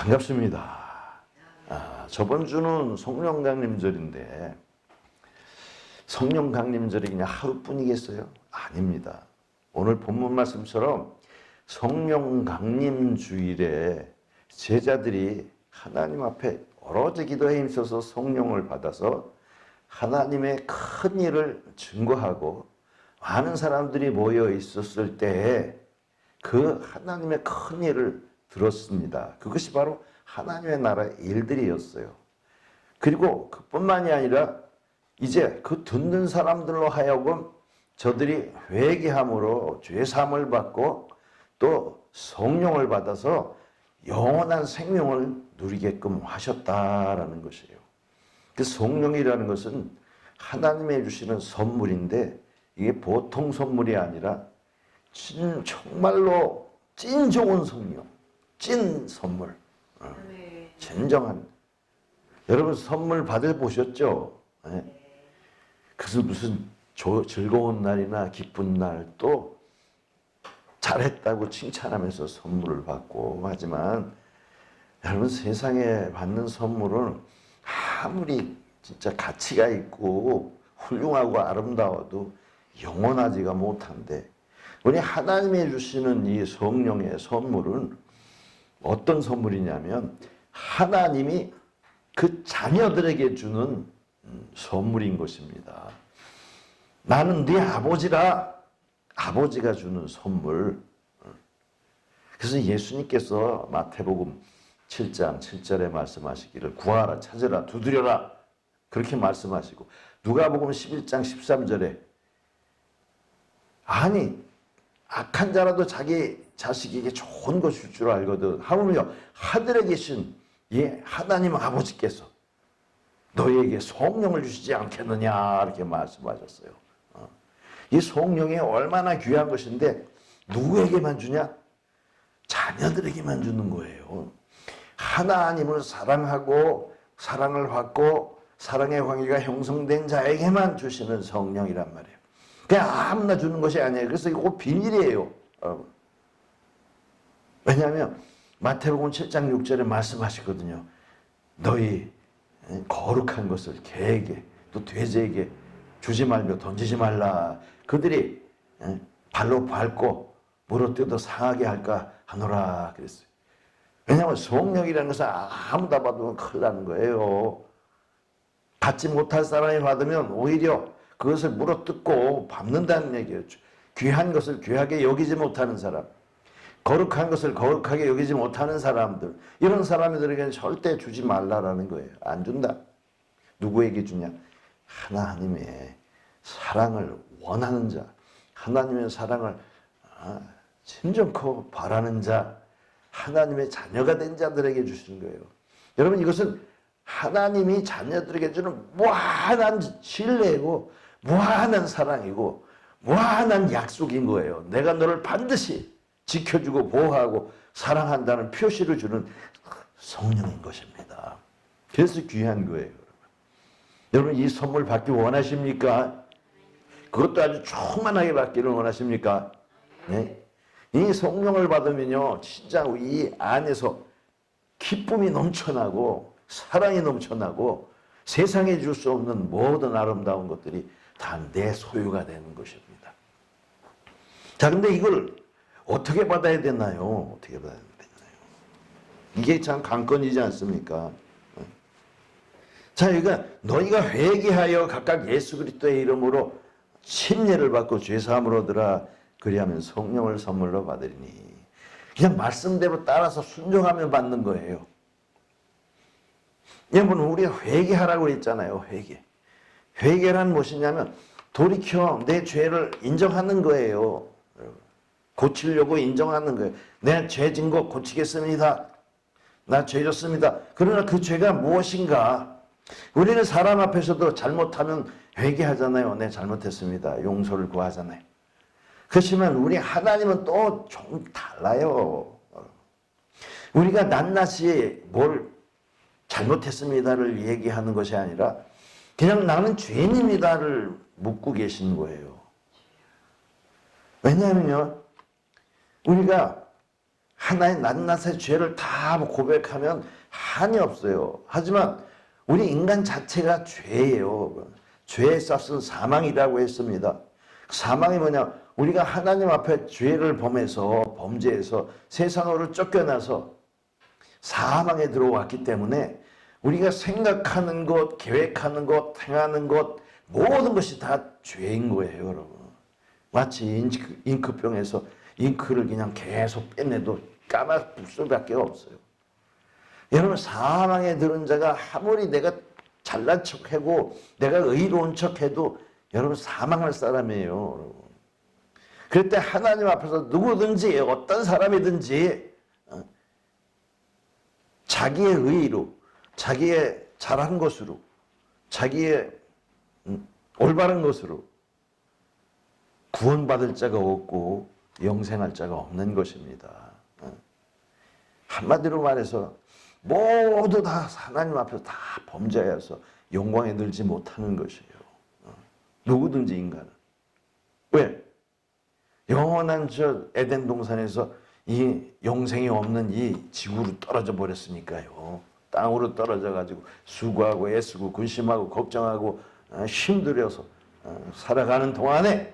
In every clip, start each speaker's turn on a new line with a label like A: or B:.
A: 반갑습니다. 저번 주는 성령 강림절인데 성령 강림절이 그냥 하루뿐이겠어요? 아닙니다. 오늘 본문 말씀처럼 성령 강림 주일에 제자들이 하나님 앞에 오로지 기도에 힘써서 성령을 받아서 하나님의 큰 일을 증거하고 많은 사람들이 모여 있었을 때에 그 하나님의 큰 일을 들었습니다. 그것이 바로 하나님의 나라의 일들이었어요. 그리고 그뿐만이 아니라 이제 그 듣는 사람들로 하여금 저들이 회개함으로 죄사함을 받고 또 성령을 받아서 영원한 생명을 누리게끔 하셨다라는 것이에요. 그 성령이라는 것은 하나님이 주시는 선물인데 이게 보통 선물이 아니라 정말로 찐 좋은 성령, 찐 선물, 진정한. 여러분 선물 받아 보셨죠? 네. 그래서 무슨 즐거운 날이나 기쁜 날 또 잘했다고 칭찬하면서 선물을 받고 하지만 여러분 세상에 받는 선물은 아무리 진짜 가치가 있고 훌륭하고 아름다워도 영원하지가 못한데 우리 하나님이 주시는 이 성령의 선물은 어떤 선물이냐면 하나님이 그 자녀들에게 주는 선물인 것입니다. 나는 네 아버지라. 아버지가 주는 선물. 그래서 예수님께서 마태복음 7장 7절에 말씀하시기를 구하라 찾으라 두드려라 그렇게 말씀하시고 누가복음 11장 13절에 아니 악한 자라도 자기 자식에게 좋은 것일 줄 알거든 하물며 하늘에 계신 하나님 아버지께서 너희에게 성령을 주시지 않겠느냐 이렇게 말씀하셨어요. 이 성령이 얼마나 귀한 것인데 누구에게만 주냐? 자녀들에게만 주는 거예요. 하나님을 사랑하고 사랑을 받고 사랑의 관계가 형성된 자에게만 주시는 성령이란 말이에요. 그냥 아무나 주는 것이 아니에요. 그래서 이거 비밀이에요. 왜냐하면 마태복음 7장 6절에 말씀하시거든요. 너희 거룩한 것을 개에게 또 돼지에게 주지 말며 던지지 말라. 그들이 발로 밟고 물어뜯어 상하게 할까 하노라 그랬어요. 왜냐하면 성령이라는 것은 아무나 받으면 큰일 나는 거예요. 받지 못할 사람이 받으면 오히려 그것을 물어뜯고 밟는다는 얘기예요. 귀한 것을 귀하게 여기지 못하는 사람, 거룩한 것을 거룩하게 여기지 못하는 사람들, 이런 사람들에게는 절대 주지 말라라는 거예요. 안 준다. 누구에게 주냐? 하나님의 사랑을 원하는 자, 하나님의 사랑을 심정코 바라는 자, 하나님의 자녀가 된 자들에게 주시는 거예요. 여러분 이것은 하나님이 자녀들에게 주는 무한한 신뢰이고 무한한 사랑이고 무한한 약속인 거예요. 내가 너를 반드시 지켜주고 보호하고 사랑한다는 표시를 주는 성령인 것입니다. 그래서 귀한 거예요. 여러분 이 선물 받기 원하십니까? 그것도 아주 충만하게 받기를 원하십니까? 네? 이 성령을 받으면요 진짜 이 안에서 기쁨이 넘쳐나고 사랑이 넘쳐나고 세상에 줄 수 없는 모든 아름다운 것들이 다 내 소유가 되는 것입니다. 자, 근데 이걸 어떻게 받아야 되나요? 어떻게 받아야 되나요? 이게 참 관건이지 않습니까? 자, 그러니까 너희가 회개하여 각각 예수 그리스도의 이름으로 침례를 받고 죄사함을 얻으라. 그리하면 성령을 선물로 받으리니. 그냥 말씀대로 따라서 순종하면 받는 거예요. 여러분 우리가 회개하라고 했잖아요. 회개란 무엇이냐면 돌이켜 내 죄를 인정하는 거예요. 고치려고 인정하는 거예요. 내 죄 진 거 고치겠습니다. 나 죄 졌습니다. 그러나 그 죄가 무엇인가? 우리는 사람 앞에서도 잘못하면 회개하잖아요. 네, 잘못했습니다. 용서를 구하잖아요. 그렇지만 우리 하나님은 또 좀 달라요. 우리가 낱낱이 뭘 잘못했습니다를 얘기하는 것이 아니라 그냥 나는 죄인입니다를 묻고 계신 거예요. 왜냐하면요, 우리가 하나의 낱낱의 죄를 다 고백하면 한이 없어요. 하지만 우리 인간 자체가 죄예요. 죄의 값은 사망이라고 했습니다. 사망이 뭐냐? 우리가 하나님 앞에 죄를 범해서 범죄해서 세상으로 쫓겨나서 사망에 들어왔기 때문에 우리가 생각하는 것, 계획하는 것, 행하는 것 모든 것이 다 죄인 거예요, 여러분. 마치 잉크병에서 잉크를 그냥 계속 빼내도 까맣을 수밖에 없어요. 여러분, 사망에 들은 자가 아무리 내가 잘난 척하고 내가 의로운 척해도 여러분 사망할 사람이에요, 여러분. 그럴 때 하나님 앞에서 누구든지 어떤 사람이든지 자기의 의로, 자기의 잘한 것으로, 자기의 올바른 것으로 구원받을 자가 없고 영생할 자가 없는 것입니다. 한마디로 말해서 모두 다 하나님 앞에서 다 범죄하여서 영광에 들지 못하는 것이에요. 누구든지 인간은. 왜? 영원한 저 에덴 동산에서 이 영생이 없는 이 지구로 떨어져 버렸으니까요. 땅으로 떨어져 가지고 수고하고 애쓰고 근심하고 걱정하고 힘들여서 살아가는 동안에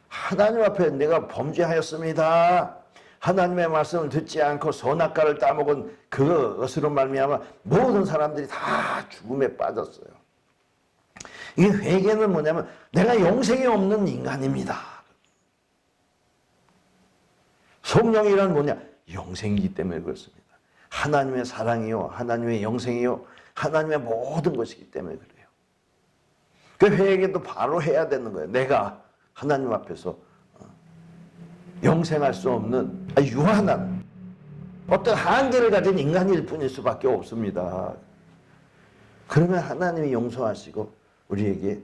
A: 하나님 앞에 내가 범죄하였습니다. 하나님의 말씀을 듣지 않고 선악과를 따먹은 그것으로 말미암아 모든 사람들이 다 죽음에 빠졌어요. 이 회개는 뭐냐면 내가 영생이 없는 인간입니다. 성령이란 뭐냐? 영생이기 때문에 그렇습니다. 하나님의 사랑이요, 하나님의 영생이요, 하나님의 모든 것이기 때문에 그래요. 그 회개도 바로 해야 되는 거예요. 내가 하나님 앞에서 영생할 수 없는 유한한 어떤 한계를 가진 인간일 뿐일 수밖에 없습니다. 그러면 하나님이 용서하시고 우리에게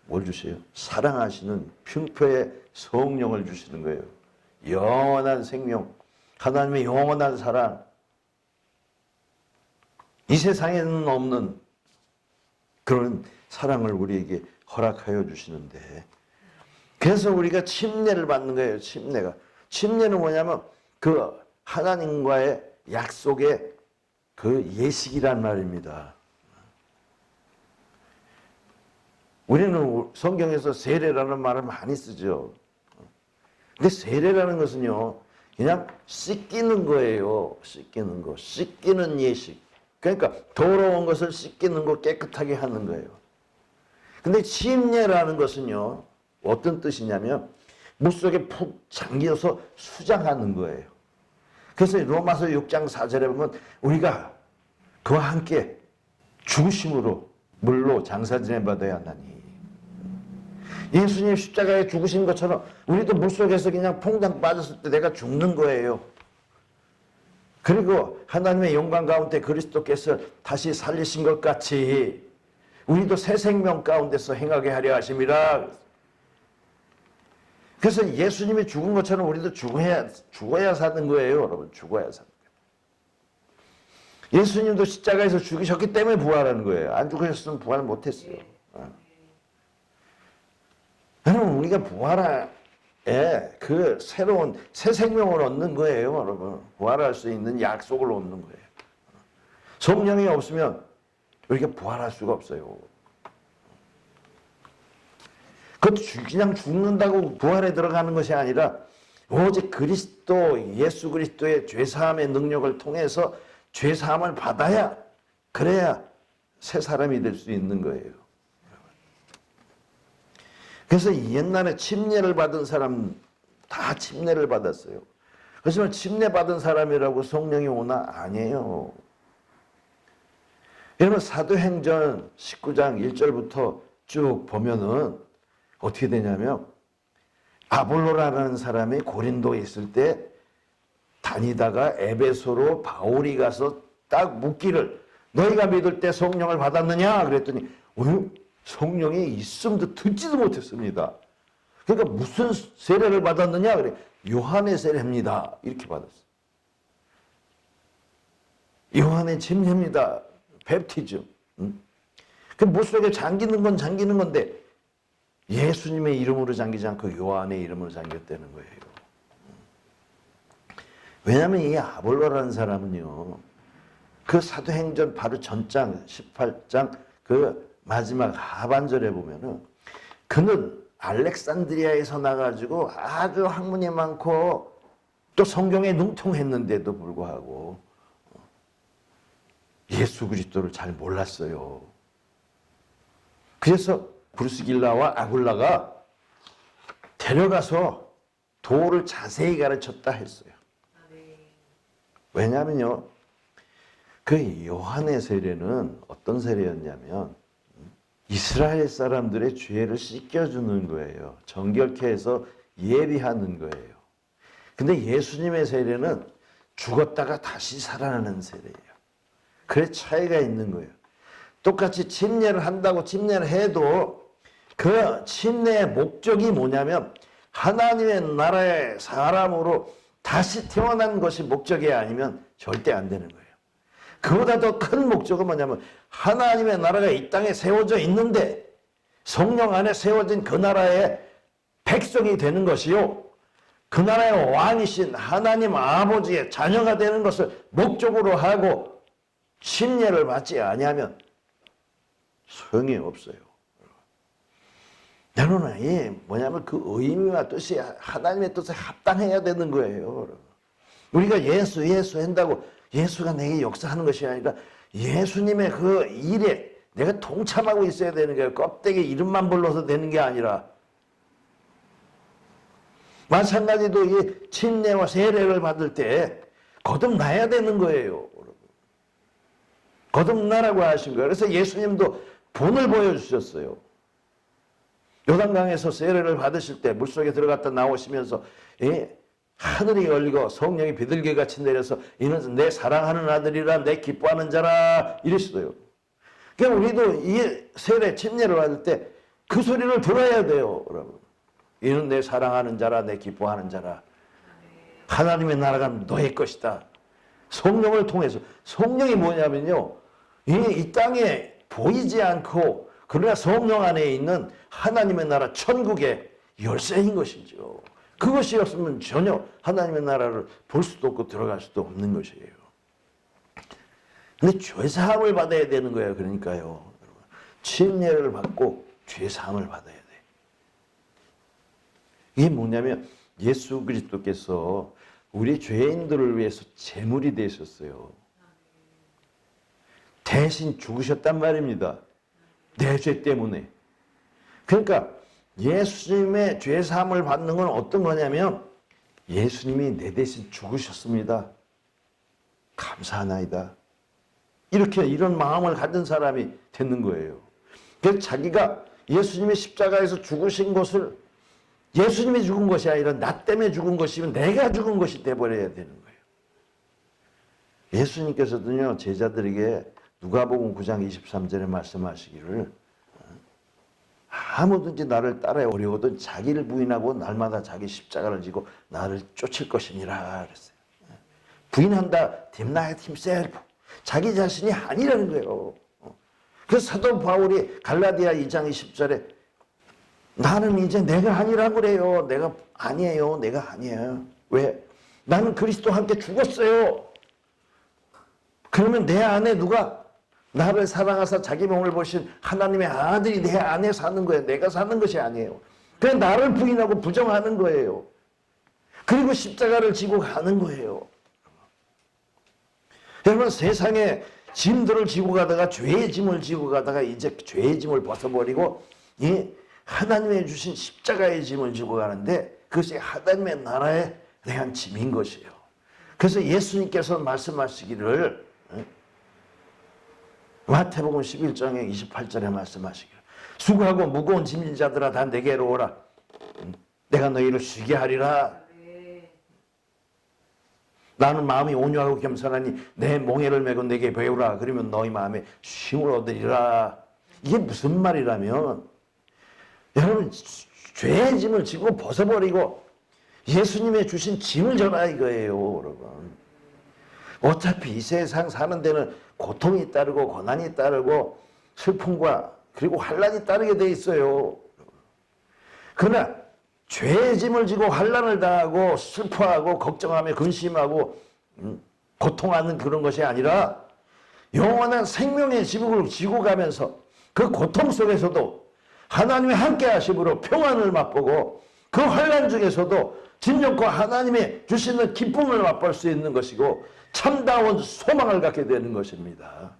A: 뭘 주세요? 사랑하시는 평표의 성령을 주시는 거예요. 영원한 생명, 하나님의 영원한 사랑, 이 세상에는 없는 그런 사랑을 우리에게 허락하여 주시는데, 그래서 우리가 침례를 받는 거예요. 침례는 뭐냐면 그 하나님과의 약속의 그 예식이란 말입니다. 우리는 성경에서 세례라는 말을 많이 쓰죠. 근데 세례라는 것은요, 그냥 씻기는 거예요. 씻기는 거. 씻기는 예식. 그러니까 더러운 것을 씻기는 거, 깨끗하게 하는 거예요. 근데 침례라는 것은요, 어떤 뜻이냐면 물속에 푹 잠겨서 수장하는 거예요. 그래서 로마서 6장 4절에 보면 우리가 그와 함께 죽으심으로 물로 장사 지내받아야 하나니, 예수님 십자가에 죽으신 것처럼 우리도 물속에서 그냥 퐁당 빠졌을 때 내가 죽는 거예요. 그리고 하나님의 영광 가운데 그리스도께서 다시 살리신 것 같이 우리도 새 생명 가운데서 행하게 하려 하심이라. 그래서 예수님이 죽은 것처럼 우리도 죽어야 사는 거예요, 여러분. 죽어야 사는 거예요. 예수님도 십자가에서 죽으셨기 때문에 부활하는 거예요. 안 죽으셨으면 부활 못했어요. 여러분, 우리가 부활에 그 새로운 새 생명을 얻는 거예요, 여러분. 부활할 수 있는 약속을 얻는 거예요. 성령이 없으면 우리가 부활할 수가 없어요. 그것도 그냥 죽는다고 부활에 들어가는 것이 아니라 오직 그리스도, 예수 그리스도의 죄사함의 능력을 통해서 죄사함을 받아야, 그래야 새 사람이 될 수 있는 거예요. 그래서 옛날에 침례를 받은 사람 다 침례를 받았어요. 그렇지만 침례 받은 사람이라고 성령이 오나? 아니에요. 여러분, 사도행전 19장 1절부터 쭉 보면은 어떻게 되냐면, 아볼로라는 사람이 고린도에 있을 때 다니다가 에베소로 바울이 가서 딱 묻기를, 너희가 믿을 때 성령을 받았느냐? 그랬더니 성령이 있음도 듣지도 못했습니다. 그러니까 무슨 세례를 받았느냐? 그래, 요한의 세례입니다. 이렇게 받았어요. 요한의 침례입니다. 베프티즘. 그 물속에 잠기는 건 잠기는 건데 예수님의 이름으로 잠기지 않고 요한의 이름으로 잠겼다는 거예요. 왜냐하면 이 아볼로라는 사람은요, 그 사도행전 바로 전장 18장 그 마지막 하반절에 보면은 그는 알렉산드리아에서 나가지고 아주 학문이 많고 또 성경에 능통했는데도 불구하고 예수 그리스도를 잘 몰랐어요. 그래서 브루스길라와 아굴라가 데려가서 도를 자세히 가르쳤다 했어요. 왜냐하면요, 그 요한의 세례는 어떤 세례였냐면 이스라엘 사람들의 죄를 씻겨주는 거예요. 정결케 해서 예비하는 거예요. 근데 예수님의 세례는 죽었다가 다시 살아나는 세례예요. 그래 차이가 있는 거예요. 똑같이 침례를 한다고 침례를 해도 그 침례의 목적이 뭐냐면 하나님의 나라의 사람으로 다시 태어난 것이 목적이 아니면 절대 안 되는 거예요. 그보다 더 큰 목적은 뭐냐면 하나님의 나라가 이 땅에 세워져 있는데 성령 안에 세워진 그 나라의 백성이 되는 것이요, 그 나라의 왕이신 하나님 아버지의 자녀가 되는 것을 목적으로 하고 침례를 받지 아니하면 소용이 없어요. 여러분, 이 뭐냐면 그 의미와 뜻이 하나님의 뜻에 합당해야 되는 거예요. 우리가 예수 한다고 예수가 내게 역사하는 것이 아니라 예수님의 그 일에 내가 동참하고 있어야 되는 거예요. 껍데기 이름만 불러서 되는 게 아니라. 마찬가지로 이 침례와 세례를 받을 때 거듭나야 되는 거예요. 거듭나라고 하신 거예요. 그래서 예수님도 본을 보여주셨어요. 요단강에서 세례를 받으실 때 물속에 들어갔다 나오시면서 하늘이 열리고 성령이 비둘기같이 내려서 이는 내 사랑하는 아들이라 내 기뻐하는 자라 이러시어요. 그러니까 우리도 이 세례 침례를 받을 때 그 소리를 들어야 돼요. 여러분. 이는 내 사랑하는 자라 내 기뻐하는 자라. 하나님의 나라가 너의 것이다. 성령을 통해서. 성령이 뭐냐면요, 이 땅에 보이지 않고 그러나 성령 안에 있는 하나님의 나라 천국의 열쇠인 것이죠. 그것이 없으면 전혀 하나님의 나라를 볼 수도 없고 들어갈 수도 없는 것이에요. 근데 죄사함을 받아야 되는 거예요. 그러니까요, 침례를 받고 죄사함을 받아야 돼요. 이게 뭐냐면 예수 그리스도께서 우리 죄인들을 위해서 제물이 되셨어요. 대신 죽으셨단 말입니다. 내 죄 때문에. 그러니까 예수님의 죄사함을 받는 건 어떤 거냐면 예수님이 내 대신 죽으셨습니다. 감사하나이다. 이런 마음을 가진 사람이 되는 거예요. 그래서 자기가 예수님의 십자가에서 죽으신 것을 예수님이 죽은 것이 아니라 나 때문에 죽은 것이면 내가 죽은 것이 돼버려야 되는 거예요. 예수님께서도요, 제자들에게 누가복음 9장 23절에 말씀하시기를 아무든지 나를 따라 오려거든 자기를 부인하고 날마다 자기 십자가를 지고 나를 쫓을 것이니라 그랬어요. 부인한다, 딥나잇 힘셀프. 자기 자신이 아니라는 거예요. 그래서 사도 바울이 갈라디아 2장 20절에 나는 이제 내가 아니라고 그래요. 내가 아니에요. 내가 아니에요. 왜? 나는 그리스도와 함께 죽었어요. 그러면 내 안에 누가 나를 사랑하사 자기 몸을 보신 하나님의 아들이 내 안에 사는 거예요. 내가 사는 것이 아니에요. 그냥 나를 부인하고 부정하는 거예요. 그리고 십자가를 지고 가는 거예요. 여러분, 세상에 짐들을 지고 가다가 죄의 짐을 지고 가다가 이제 죄의 짐을 벗어버리고 이 하나님의 주신 십자가의 짐을 지고 가는데 그것이 하나님의 나라에 대한 짐인 것이에요. 그래서 예수님께서 말씀하시기를 마태복음 11장에 28절에 말씀하시기를 수고하고 무거운 짐진 자들아 다 내게로 오라. 내가 너희를 쉬게 하리라. 나는 마음이 온유하고 겸손하니 내 몽에를 메고 내게 배우라. 그러면 너희 마음에 쉼을 얻으리라. 이게 무슨 말이라면 여러분, 죄의 짐을 지고 벗어버리고 예수님의 주신 짐을 져라 이거예요. 여러분, 어차피 이 세상 사는 데는 고통이 따르고 고난이 따르고 슬픔과 그리고 환난이 따르게 돼 있어요. 그러나 죄의 짐을 지고 환난을 당하고 슬퍼하고 걱정하며 근심하고 고통하는 그런 것이 아니라 영원한 생명의 지붕을 지고 가면서 그 고통 속에서도 하나님이 함께 하심으로 평안을 맛보고 그 환난 중에서도 진정과 하나님의 주시는 기쁨을 맛볼 수 있는 것이고 참다운 소망을 갖게 되는 것입니다.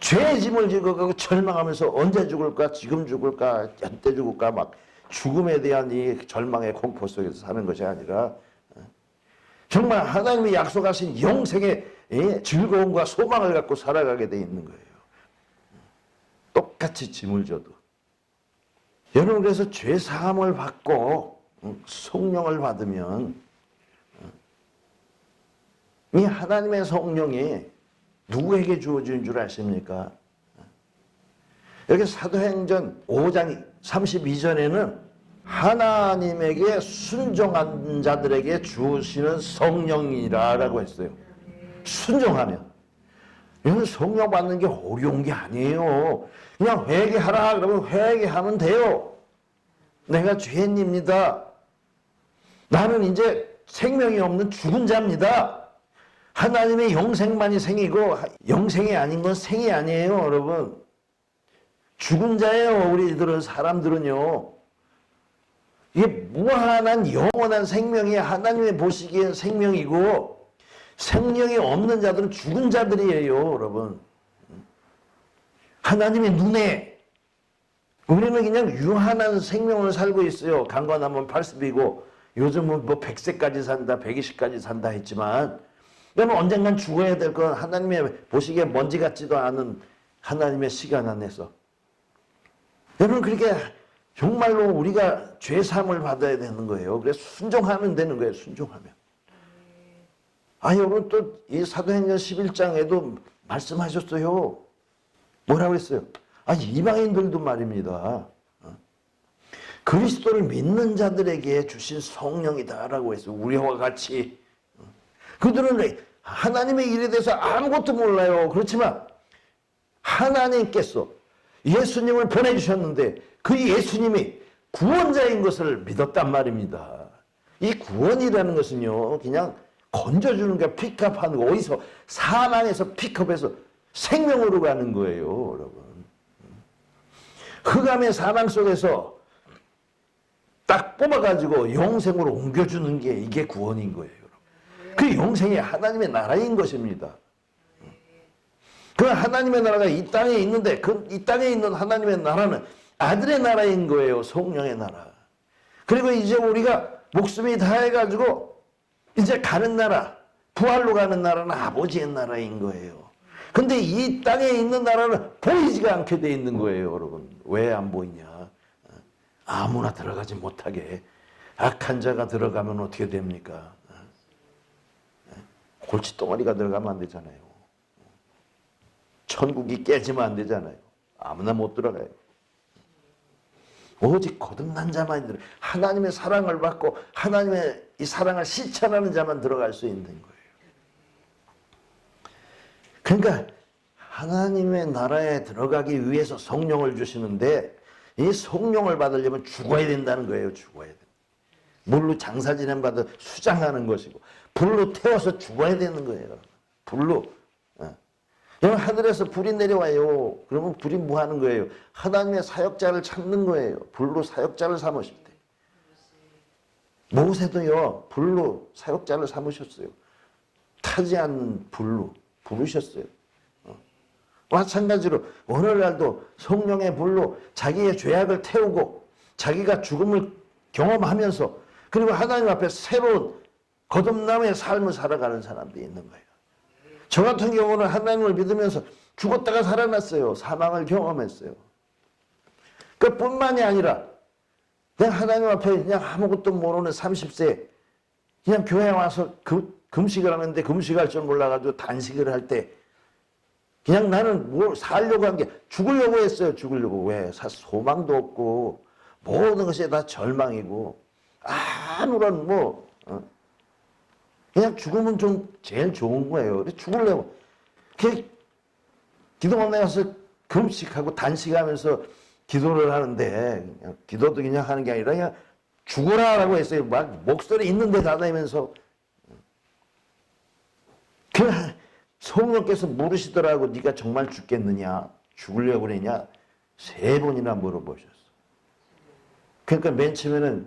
A: 죄의 짐을 지고 가고 절망하면서 언제 죽을까, 지금 죽을까, 언제 죽을까 막 죽음에 대한 이 절망의 공포 속에서 사는 것이 아니라 정말 하나님이 약속하신 영생의 즐거움과 소망을 갖고 살아가게 돼 있는 거예요. 똑같이 짐을 져도. 여러분 그래서 죄 사함을 받고 성령을 받으면 이 하나님의 성령이 누구에게 주어지는 줄 아십니까? 여기 사도행전 5장 32절에는 하나님에게 순종한 자들에게 주시는 성령이라고 했어요. 순종하면. 이건 성령 받는 게 어려운 게 아니에요. 그냥 회개하라 그러면 회개하면 돼요. 내가 죄인입니다. 나는 이제 생명이 없는 죽은 자입니다. 하나님의 영생만이 생이고 영생이 아닌 건 생이 아니에요, 여러분. 죽은 자예요, 우리들은, 사람들은요. 이게 무한한 영원한 생명이 하나님의 보시기엔 생명이고 생명이 없는 자들은 죽은 자들이에요, 여러분. 하나님의 눈에 우리는 그냥 유한한 생명을 살고 있어요. 강건하면 80이고 요즘은 뭐 100세까지 산다, 120까지 산다 했지만 여러분 언젠간 죽어야 될 건 하나님의 보시기에 먼지 같지도 않은 하나님의 시간 안에서 여러분 그렇게 정말로 우리가 죄사함을 받아야 되는 거예요. 그래서 순종하면 되는 거예요. 순종하면. 여러분 또 이 사도행전 11장에도 말씀하셨어요. 뭐라고 했어요? 이방인들도 말입니다. 그리스도를 믿는 자들에게 주신 성령이다라고 했어요. 우리와 같이. 그들은 하나님의 일에 대해서 아무것도 몰라요. 그렇지만 하나님께서 예수님을 보내주셨는데 그 예수님이 구원자인 것을 믿었단 말입니다. 이 구원이라는 것은요, 그냥 건져주는 게 픽업하는 거, 어디서 사망에서 픽업해서 생명으로 가는 거예요, 여러분. 흑암의 사망 속에서 딱 뽑아가지고 영생으로 옮겨주는 게 이게 구원인 거예요. 그 영생이 하나님의 나라인 것입니다. 그 하나님의 나라가 이 땅에 있는데 이 땅에 있는 하나님의 나라는 아들의 나라인 거예요. 성령의 나라. 그리고 이제 우리가 목숨이 다해가지고 이제 가는 나라, 부활로 가는 나라는 아버지의 나라인 거예요. 근데 이 땅에 있는 나라는 보이지가 않게 돼 있는 거예요, 여러분. 왜 안 보이냐? 아무나 들어가지 못하게. 악한 자가 들어가면 어떻게 됩니까? 골칫덩어리가 들어가면 안 되잖아요. 천국이 깨지면 안 되잖아요. 아무나 못 들어가요. 오직 거듭난 자만 들어. 하나님의 사랑을 받고 하나님의 이 사랑을 실천하는 자만 들어갈 수 있는 거예요. 그러니까 하나님의 나라에 들어가기 위해서 성령을 주시는데 이 성령을 받으려면 죽어야 된다는 거예요. 죽어야 돼. 물로 장사 지냄 받아 수장하는 것이고 불로 태워서 죽어야 되는 거예요. 불로. 여러분 하늘에서 불이 내려와요. 그러면 불이 뭐 하는 거예요? 하나님의 사역자를 찾는 거예요. 불로 사역자를 삼으실 때. 모세도요. 불로 사역자를 삼으셨어요. 타지 않는 불로 부르셨어요. 마찬가지로 오늘날도 성령의 불로 자기의 죄악을 태우고 자기가 죽음을 경험하면서 그리고 하나님 앞에 새로운 거듭남의 삶을 살아가는 사람들이 있는 거예요. 저 같은 경우는 하나님을 믿으면서 죽었다가 살아났어요. 사망을 경험했어요. 그뿐만이 아니라 그냥 하나님 앞에 그냥 아무것도 모르는 30세 그냥 교회 와서 금식을 하는데 금식할 줄 몰라가지고 단식을 할 때 그냥 나는 뭘 살려고 한 게 죽으려고 했어요. 죽으려고. 왜? 소망도 없고 모든 것이 다 절망이고 아무런 그냥 죽으면 좀 제일 좋은 거예요. 죽으려고. 기도원에 가서 금식하고 단식하면서 기도를 하는데 기도도 그냥 하는 게 아니라 그냥 죽어라라고 했어요. 막 목소리 있는데 다 다니면서. 그 성령께서 물으시더라고. 네가 정말 죽겠느냐? 죽으려고 그러냐? 3번이나 물어보셨어. 그러니까 맨 처음에는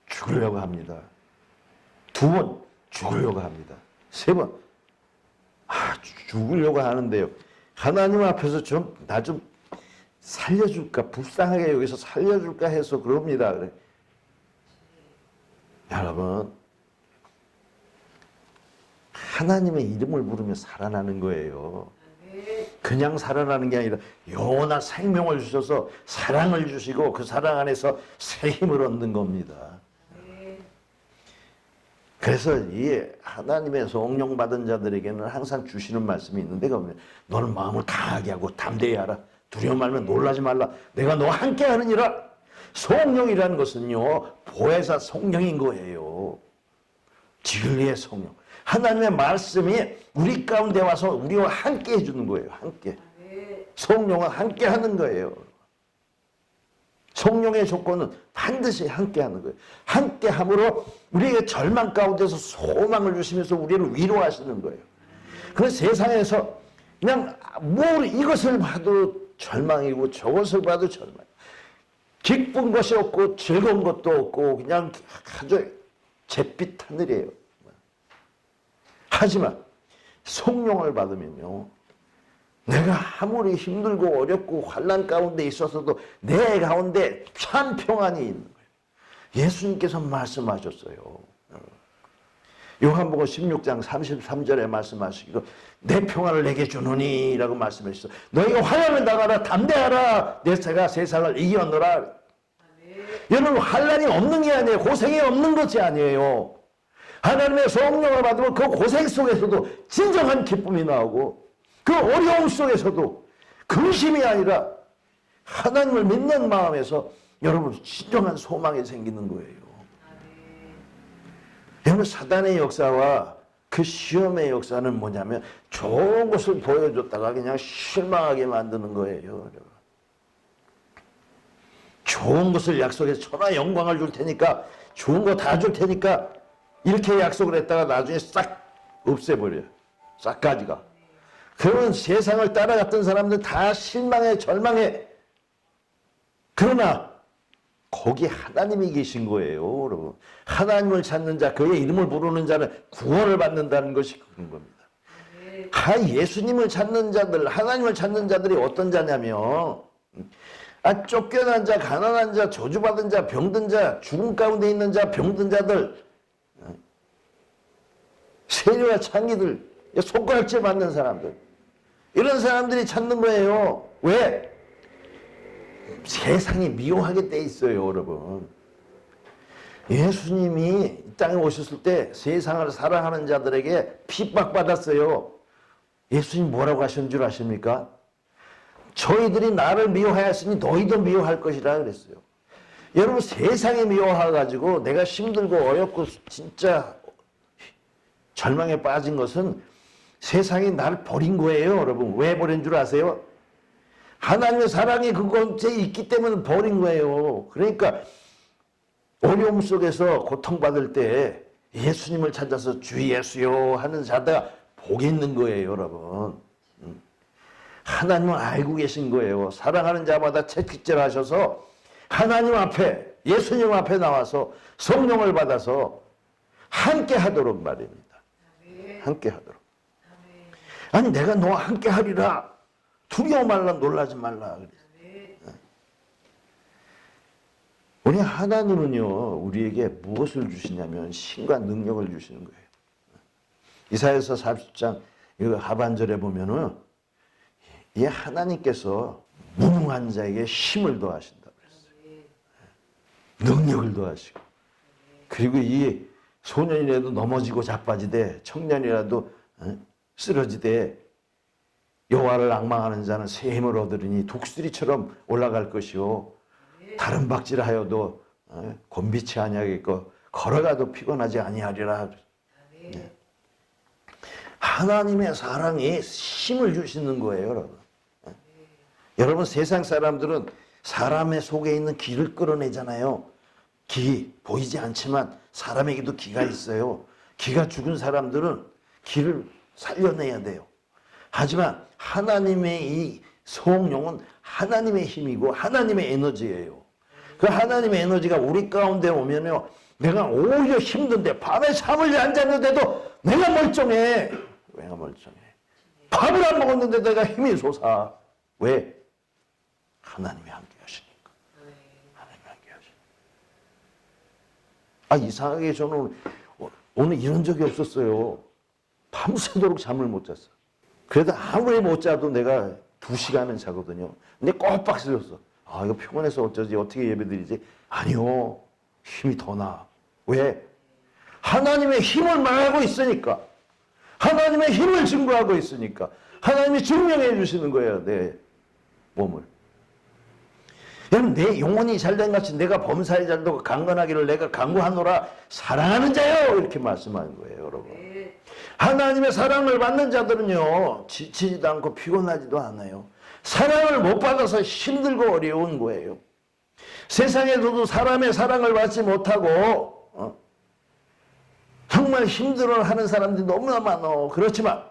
A: 죽으려고 합니다. 2번 죽으려고 합니다. 3번 죽으려고 하는데요. 하나님 앞에서 나 좀 살려줄까? 불쌍하게 여기서 살려줄까 해서 그럽니다. 그래. 여러분, 하나님의 이름을 부르며 살아나는 거예요. 그냥 살아나는 게 아니라 영원한 생명을 주셔서 사랑을 주시고 그 사랑 안에서 새 힘을 얻는 겁니다. 그래서 이 하나님의 성령 받은 자들에게는 항상 주시는 말씀이 있는데, 너는 마음을 강하게 하고 담대히 하라. 두려움 말면 놀라지 말라. 내가 너와 함께 하느니라. 성령이라는 것은요, 보혜사 성령인 거예요. 진리의 성령. 하나님의 말씀이 우리 가운데 와서 우리와 함께 해주는 거예요. 함께. 성령은 함께 하는 거예요. 성령의 조건은 반드시 함께 하는 거예요. 함께 함으로 우리에게 절망 가운데서 소망을 주시면서 우리를 위로하시는 거예요. 그래서 세상에서 그냥 이것을 봐도 절망이고 저것을 봐도 절망. 기쁜 것이 없고 즐거운 것도 없고 그냥 아주 잿빛 하늘이에요. 하지만 성령을 받으면요, 내가 아무리 힘들고 어렵고 환난 가운데 있어서도 내 가운데 참 평안이 있는 거예요. 예수님께서 말씀하셨어요. 요한복음 16장 33절에 말씀하시기로 내 평안을 내게 주노니 라고 말씀하셨어요. 너희가 환난을 당하라 담대하라 내가 세상을 이겼노라. 여러분, 환난이 없는 게 아니에요. 고생이 없는 것이 아니에요. 하나님의 성령을 받으면 그 고생 속에서도 진정한 기쁨이 나오고 그 어려움 속에서도 근심이 아니라 하나님을 믿는 마음에서 여러분 진정한 소망이 생기는 거예요. 여러분, 사단의 역사와 그 시험의 역사는 뭐냐면 좋은 것을 보여줬다가 그냥 실망하게 만드는 거예요. 좋은 것을 약속해서 천하 영광을 줄 테니까 좋은 거 다 줄 테니까 이렇게 약속을 했다가 나중에 싹 없애버려요. 싹가지가. 그러면 세상을 따라갔던 사람들 다 실망해 절망해. 그러나 거기 하나님이 계신 거예요. 여러분. 하나님을 찾는 자, 그의 이름을 부르는 자는 구원을 받는다는 것이 그런 겁니다. 예수님을 찾는 자들, 하나님을 찾는 자들이 어떤 자냐면 쫓겨난 자, 가난한 자, 저주받은 자, 병든 자, 죽음 가운데 있는 자, 병든 자들, 세리와 창기들, 손가락질 받는 사람들, 이런 사람들이 찾는 거예요. 왜? 세상이 미워하게 돼 있어요, 여러분. 예수님이 이 땅에 오셨을 때 세상을 사랑하는 자들에게 핍박받았어요. 예수님 뭐라고 하신 줄 아십니까? 저희들이 나를 미워하였으니 너희도 미워할 것이라 그랬어요. 여러분, 세상이 미워해가지고 내가 힘들고 어렵고 진짜 절망에 빠진 것은 세상이 나를 버린 거예요. 여러분, 왜 버린 줄 아세요? 하나님의 사랑이 그곳에 있기 때문에 버린 거예요. 그러니까 어려움 속에서 고통받을 때 예수님을 찾아서 주 예수요 하는 자가 복이 있는 거예요, 여러분. 하나님은 알고 계신 거예요. 사랑하는 자마다 채찍질 하셔서 하나님 앞에, 예수님 앞에 나와서 성령을 받아서 함께 하도록 말입니다. 함께 하도록. 아니, 내가 너와 함께 하리라. 두려워 말라, 놀라지 말라. 우리 하나님은요, 우리에게 무엇을 주시냐면 힘과 능력을 주시는 거예요. 이사야서 40장 하반절에 보면은 이 하나님께서 무능한 자에게 힘을 더하신다 그랬어요. 능력을 더하시고, 그리고 이 소년이라도 넘어지고 자빠지되 청년이라도 쓰러지되 여호와를 앙망하는 자는 새 힘을 얻으리니 독수리처럼 올라갈 것이요 다른 박질하여도 곤비치 아니하겠고 걸어가도 피곤하지 아니하리라. 네. 하나님의 사랑이 힘을 주시는 거예요, 여러분. 여러분, 세상 사람들은 사람의 속에 있는 길을 끌어내잖아요. 기, 보이지 않지만 사람에게도 기가 있어요. 기가 죽은 사람들은 기를 살려내야 돼요. 하지만 하나님의 이 성령은 하나님의 힘이고 하나님의 에너지예요. 그 하나님의 에너지가 우리 가운데 오면요, 내가 오히려 힘든데 밤에 잠을 안 잤는데도 내가 멀쩡해. 내가 멀쩡해. 밥을 안 먹었는데 내가 힘이 솟아. 왜? 하나님이 함께 하시니까. 하나님이 함께 하시니까. 이상하게 저는 오늘 이런 적이 없었어요. 밤새도록 잠을 못 잤어. 그래도 아무리 못 자도 내가 2시간은 자거든요. 근데 꼬박 쓰였어. 이거 피곤해서 어쩌지, 어떻게 예배드리지? 아니요. 힘이 더 나. 왜? 하나님의 힘을 말하고 있으니까. 하나님의 힘을 증거하고 있으니까. 하나님이 증명해 주시는 거예요, 내 몸을. 여러분, 내 영혼이 잘된 같이 내가 범사에 잘되고 강건하기를 내가 강구하노라 사랑하는 자요, 이렇게 말씀하는 거예요, 여러분. 하나님의 사랑을 받는 자들은요, 지치지도 않고 피곤하지도 않아요. 사랑을 못 받아서 힘들고 어려운 거예요. 세상에서도 사람의 사랑을 받지 못하고 정말 힘들어하는 사람들이 너무나 많아. 그렇지만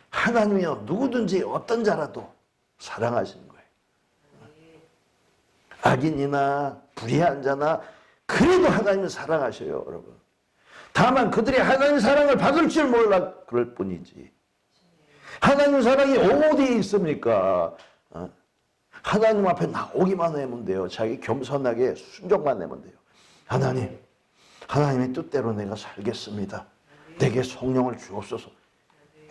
A: 하나님이요, 누구든지 어떤 자라도 사랑하시는 거예요. 악인이나 불의한 자나 그래도 하나님은 사랑하셔요, 여러분. 다만 그들이 하나님의 사랑을 받을 줄 몰라 그럴 뿐이지. 하나님의 사랑이 어디에 있습니까? 하나님 앞에 나오기만 하면 돼요. 자기 겸손하게 순종만 하면 돼요. 하나님의 뜻대로 내가 살겠습니다. 내게 성령을 주옵소서.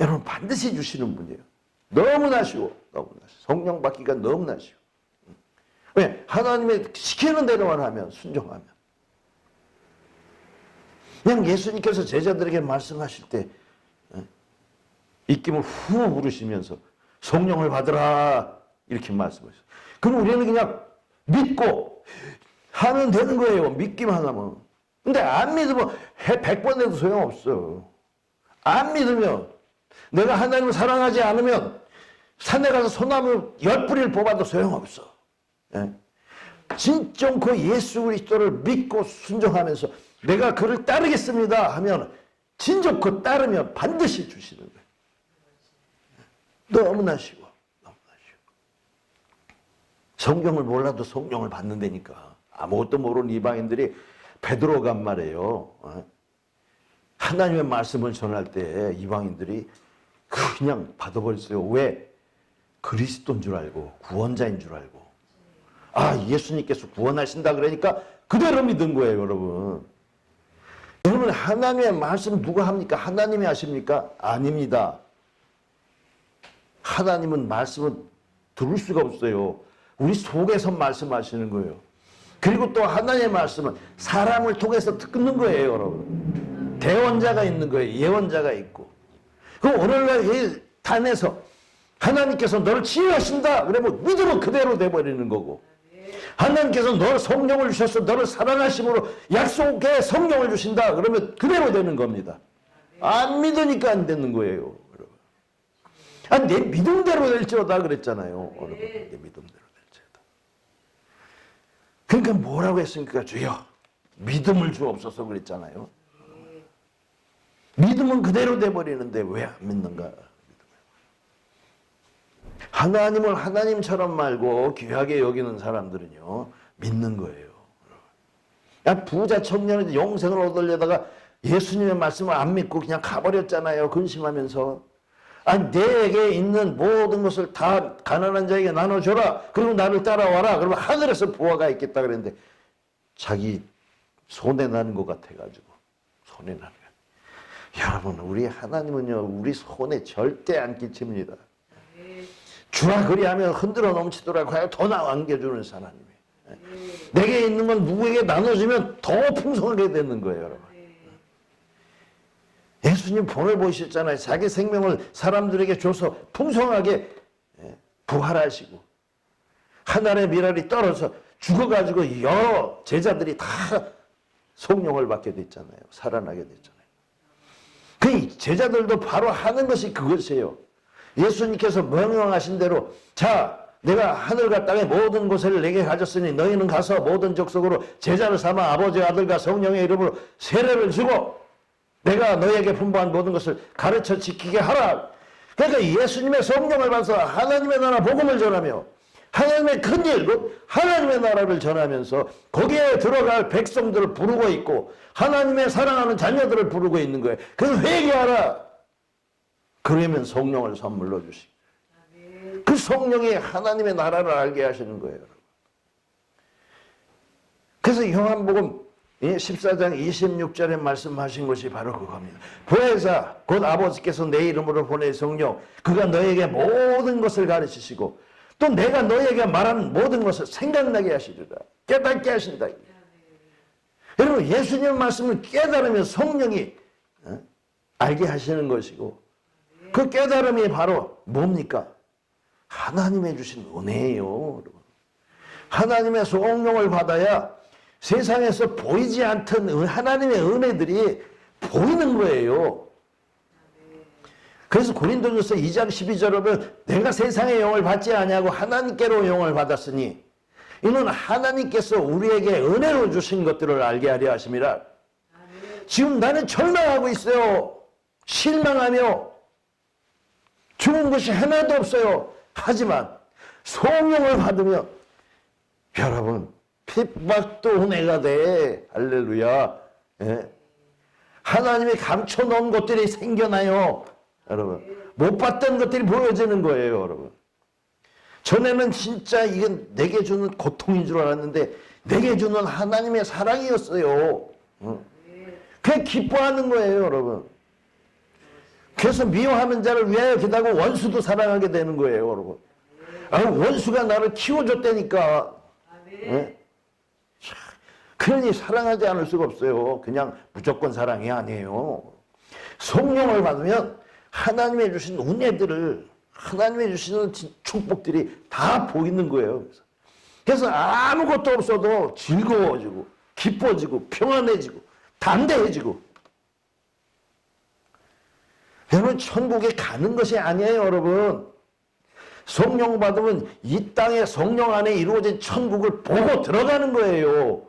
A: 여러분, 반드시 주시는 분이에요. 너무나 쉬워. 너무나 쉬워. 성령 받기가 너무나 쉬워. 왜? 하나님의 시키는 대로만 하면, 순종하면. 그냥 예수님께서 제자들에게 말씀하실 때 입김을 후 부르시면서 성령을 받으라 이렇게 말씀하셨어요. 그럼 우리는 그냥 믿고 하면 되는 거예요. 믿기만 하면. 근데 안 믿으면 100번 해도 소용없어. 안 믿으면, 내가 하나님을 사랑하지 않으면 산에 가서 소나무 10뿌리를 뽑아도 소용없어. 진정 그 예수 그리스도를 믿고 순종하면서 내가 그를 따르겠습니다 하면 진정 그 따르면 반드시 주시는 거예요. 너무나 쉬워. 너무나 쉬워. 성경을 몰라도 성령을 받는다니까. 아무것도 모르는 이방인들이 베드로가 한 말이에요. 하나님의 말씀을 전할 때 이방인들이 그냥 받아버렸어요. 왜? 그리스도인 줄 알고 구원자인 줄 알고. 예수님께서 구원하신다 그러니까 그대로 믿은 거예요, 여러분. 여러분, 하나님의 말씀 누가 합니까? 하나님이 하십니까? 아닙니다. 하나님은 말씀을 들을 수가 없어요. 우리 속에서 말씀하시는 거예요. 그리고 또 하나님의 말씀은 사람을 통해서 듣는 거예요, 여러분. 대원자가 있는 거예요. 예언자가 있고. 그럼 오늘날 이 단에서 하나님께서 너를 치유하신다 그러면 믿으면 그대로 돼버리는 거고, 하나님께서 너를 성령을 주셔서 너를 사랑하심으로 약속의 성령을 주신다 그러면 그대로 되는 겁니다. 안 믿으니까 안 되는 거예요, 여러분. 내 믿음대로 될지어다 그랬잖아요, 여러분. 내 믿음대로 될지어다. 그러니까 뭐라고 했습니까? 주여 믿음을 주옵소서 그랬잖아요. 믿음은 그대로 돼버리는데 왜 안 믿는가? 하나님을 하나님처럼 말고 귀하게 여기는 사람들은요, 믿는 거예요. 부자 청년이 영생을 얻으려다가 예수님의 말씀을 안 믿고 그냥 가버렸잖아요. 근심하면서. 내게 있는 모든 것을 다 가난한 자에게 나눠줘라. 그리고 나를 따라와라. 그러면 하늘에서 보화가 있겠다 그랬는데 자기 손해 나는 것 같아가지고. 손해 나는 것. 여러분, 우리 하나님은요, 우리 손에 절대 안 끼칩니다. 주라 그리하면 흔들어 넘치더라고요. 더 남겨주는 하나님이. 내게 있는 건 누구에게 나눠주면 더 풍성하게 되는 거예요, 여러분. 예수님 본을 보이셨잖아요. 자기 생명을 사람들에게 줘서 풍성하게 부활하시고 하늘의 미랄이 떨어져 죽어가지고 여러 제자들이 다 성령을 받게 됐잖아요. 살아나게 됐잖아요. 그 제자들도 바로 하는 것이 그것이에요. 예수님께서 명령하신 대로 자 내가 하늘과 땅의 모든 곳을 내게 가졌으니 너희는 가서 모든 족속으로 제자를 삼아 아버지와 아들과 성령의 이름으로 세례를 주고 내가 너희에게 분부한 모든 것을 가르쳐 지키게 하라. 그러니까 예수님의 성령을 받아서 하나님의 나라 복음을 전하며 하나님의 큰 일, 하나님의 나라를 전하면서 거기에 들어갈 백성들을 부르고 있고 하나님의 사랑하는 자녀들을 부르고 있는 거예요. 그래서 회개하라. 그러면 성령을 선물로 주시고 그 성령이 하나님의 나라를 알게 하시는 거예요. 그래서 요한복음 14장 26절에 말씀하신 것이 바로 그겁니다. 보혜사 곧 아버지께서 내 이름으로 보낼 성령 그가 너에게 모든 것을 가르치시고 또 내가 너에게 말한 모든 것을 생각나게 하시리라. 깨닫게 하신다. 여러분 예수님 말씀을 깨달으면 성령이 알게 하시는 것이고 그 깨달음이 바로 뭡니까? 하나님의 주신 은혜예요. 하나님의 성령을 받아야 세상에서 보이지 않던 하나님의 은혜들이 보이는 거예요. 그래서 고린도전서 2장 12절에 보면 내가 세상의 영을 받지 아니하고 하나님께로 영을 받았으니 이는 하나님께서 우리에게 은혜로 주신 것들을 알게 하려 하심이라. 지금 나는 절망하고 있어요. 실망하며 좋은 것이 하나도 없어요. 하지만 성령을 받으면 여러분 핍박도 은혜가 돼. 할렐루야. 예. 하나님이 감춰놓은 것들이 생겨나요. 여러분 못 봤던 것들이 보여지는 거예요. 여러분 전에는 진짜 이건 내게 주는 고통인 줄 알았는데 내게 주는 하나님의 사랑이었어요. 그게 기뻐하는 거예요. 여러분 그래서 미워하는 자를 위하여 기도하고 원수도 사랑하게 되는 거예요. 여러분 원수가 나를 키워줬다니까. 네? 그러니 사랑하지 않을 수가 없어요. 그냥 무조건 사랑이 아니에요. 성령을 받으면 하나님의 주신 은혜들을 하나님의 주시는 축복들이 다 보이는 거예요. 그래서 아무것도 없어도 즐거워지고 기뻐지고 평안해지고 담대해지고. 여러분 천국에 가는 것이 아니에요. 여러분 성령 받으면 이 땅에 성령 안에 이루어진 천국을 보고 들어가는 거예요.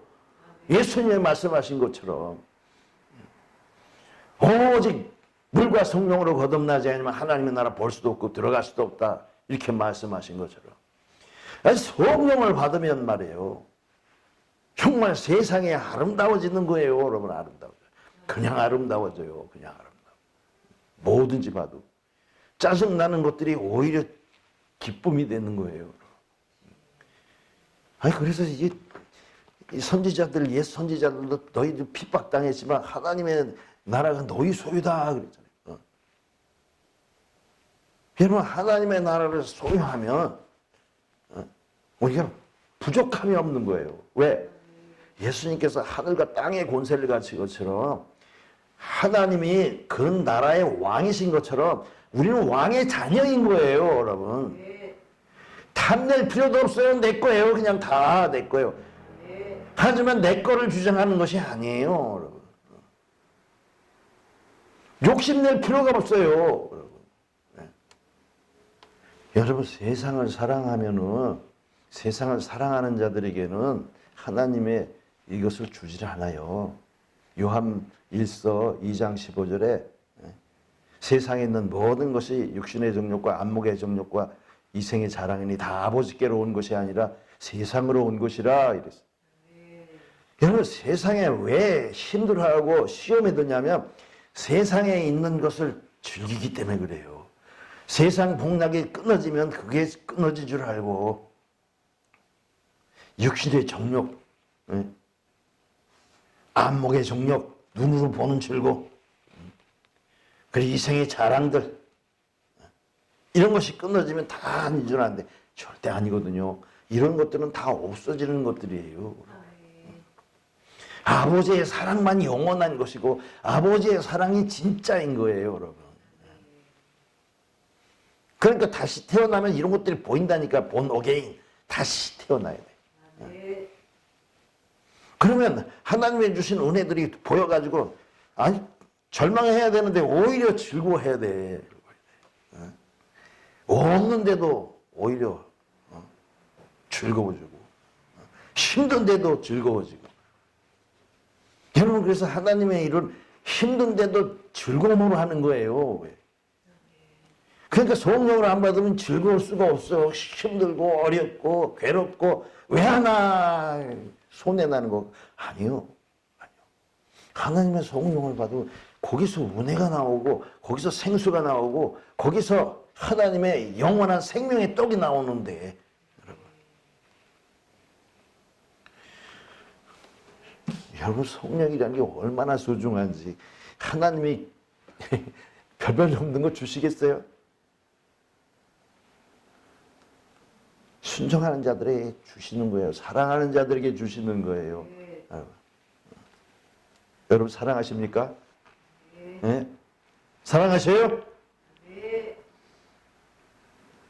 A: 예수님이 말씀하신 것처럼 오직 물과 성령으로 거듭나지 않으면 하나님의 나라 볼 수도 없고 들어갈 수도 없다. 이렇게 말씀하신 것처럼 성령을 받으면 말이에요. 정말 세상이 아름다워지는 거예요. 여러분 아름다워져요. 그냥 아름다워져요. 그냥 아름다워. 뭐든지 봐도 짜증나는 것들이 오히려 기쁨이 되는 거예요. 아니 그래서 이 선지자들 옛 선지자들도 너희들 핍박당했지만 하나님의 나라가 너희 소유다 그랬잖아요. 여러분 하나님의 나라를 소유하면 우리가 부족함이 없는 거예요. 왜? 예수님께서 하늘과 땅의 권세를 가진 것처럼 하나님이 그 나라의 왕이신 것처럼 우리는 왕의 자녀인 거예요. 여러분 탐낼 필요도 없어요. 내 거예요. 그냥 다 내 거예요. 하지만 내 거를 주장하는 것이 아니에요. 여러분 욕심낼 필요가 없어요. 여러분, 여러분 세상을 사랑하면은 세상을 사랑하는 자들에게는 하나님의 이것을 주질 않아요. 요한 1서 2장 15절에 세상에 있는 모든 것이 육신의 정욕과 안목의 정욕과 이생의 자랑이니 다 아버지께로 온 것이 아니라 세상으로 온 것이라 이랬어요. 여러분 세상에 왜 힘들어하고 시험이 드냐면 세상에 있는 것을 즐기기 때문에 그래요. 세상 복락이 끊어지면 그게 끊어진 줄 알고 육신의 정욕, 안목의 정욕, 눈으로 보는 즐거움, 그리고 이생의 자랑들 이런 것이 끊어지면 다 아닌 줄 아는데 절대 아니거든요. 이런 것들은 다 없어지는 것들이에요. 아버지의 사랑만 영원한 것이고 아버지의 사랑이 진짜인 거예요. 여러분 그러니까 다시 태어나면 이런 것들이 보인다니까. 본 어게인 다시 태어나야 돼. 그러면 하나님이 주신 은혜들이 보여가지고 아니 절망해야 되는데 오히려 즐거워해야 돼. 없는데도 오히려 즐거워지고 힘든데도 즐거워지고. 여러분 그래서 하나님의 일은 힘든데도 즐거움으로 하는 거예요. 왜? 그러니까 성령을 안 받으면 즐거울 수가 없어. 힘들고 어렵고 괴롭고 왜 하나 손해나는 거 아니요. 하나님의 성령을 받으면 거기서 은혜가 나오고 거기서 생수가 나오고 거기서 하나님의 영원한 생명의 떡이 나오는데 여러분 성령이라는 게 얼마나 소중한지 하나님이 별별 없는 거 주시겠어요? 순종하는 자들에게 주시는 거예요. 사랑하는 자들에게 주시는 거예요. 여러분 사랑하십니까? 네? 사랑하세요? 네.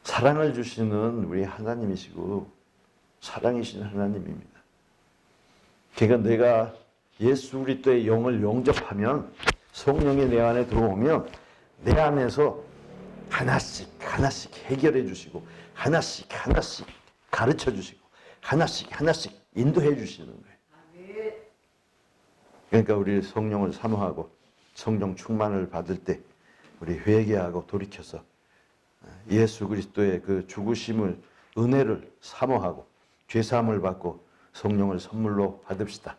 A: 사랑을 주시는 우리 하나님이시고 사랑이신 하나님입니다. 그러니까 내가 예수 그리스도의 영을 영접하면 성령이 내 안에 들어오면 내 안에서 하나씩 해결해 주시고 하나씩 가르쳐 주시고 하나씩 인도해 주시는 거예요. 그러니까 우리 성령을 사모하고 성령 충만을 받을 때 우리 회개하고 돌이켜서 예수 그리스도의 그 죽으심을 은혜를 사모하고 죄 사함을 받고 성령을 선물로 받읍시다.